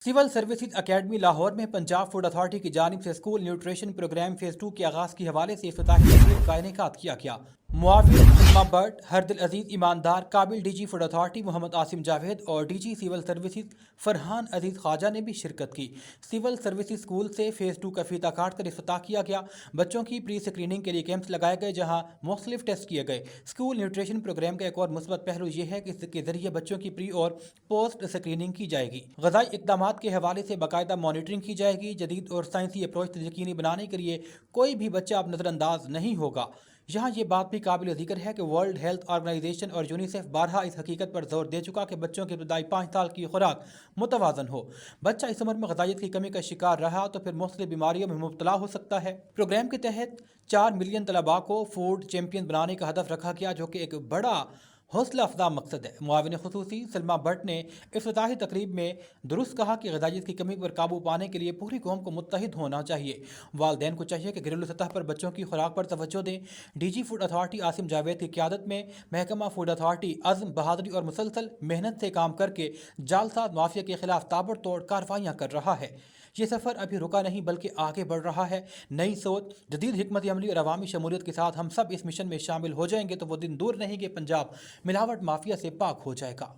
Civil services academy Lahore में Punjab food authority की जानिब से स्कूल न्यूट्रिशन प्रोग्राम फेज़ 2 के आगाज़ के हवाले से इफ्तिताही तकरीब का इनेकाद किया गया। मुआविन सलमा बट, हरदिल अजीज ईमानदार, काबिल DG food authority Mohammad Asim Javed और DG civil services Farhan Aziz Khwaja ने भी शिरकत की। सिविल सर्विसेज स्कूल से फेज़ 2 का फीता काट कर इफ्तिताह किया गया। बच्चों की प्री स्क्रीनिंग के लिए कैंप्स लगाए गए जहाँ मुख्तलिफ टेस्ट किए गए। स्कूल न्यूट्रिशन प्रोग्राम का एक और मुस्बत पहलू ये है कि इसके जरिए बच्चों की प्री और पोस्ट स्क्रीनिंग की जाएगी। ग़िज़ाई इक़दाम के हवाले से बाकायदा मॉनिटरिंग की जाएगी। जदीद और साइंसी अप्रोच यकीनी बनाने के लिए कोई भी बच्चा अब नज़रअंदाज नहीं होगा। यहाँ ये बात भी काबिल ज़िक्र है कि वर्ल्ड हेल्थ ऑर्गेनाइजेशन और यूनिसेफ बारहा इस हकीकत पर जोर दे चुका कि बच्चों की इब्तदाई 5 साल की खुराक मुतवाजन हो। बच्चा इस उम्र में ग़िज़ाइयत की कमी का शिकार रहा तो फिर मुख्तलिफ बीमारियों में मुब्तला हो सकता है। प्रोग्राम के तहत 4 मिलियन तलबा को फूड चैम्पियन बनाने का हदफ रखा गया, जो कि एक बड़ा हौसला अफजा मकसद है। मुआविन खुसूसी सलमा भट्ट ने इफ्तिताही तकरीब में दुरुस्त कहा कि ग़िज़ाइयत की कमी पर काबू पाने के लिए पूरी कौम को मुत्तहिद होना चाहिए। वालिदैन को चाहिए कि घरेलू सतह पर बच्चों की खुराक पर तवज्जो दें। DG food authority Asim Javed की क़यादत में महकमा फूड अथॉरिटी अज़्म, बहादुरी और मुसलसल मेहनत से काम करके जालसाज माफिया के खिलाफ ताबड़तोड़ कार्रवाइयाँ कर रहा है। ये सफ़र अभी रुका नहीं बल्कि आगे बढ़ रहा है। नई सोच, जदीद हिकमत अमली और अवामी शमूलियत के साथ हम सब इस मिशन में शामिल हो जाएंगे तो वो दिन दूर नहीं कि पंजाब मिलावट माफिया से पाक हो जाएगा।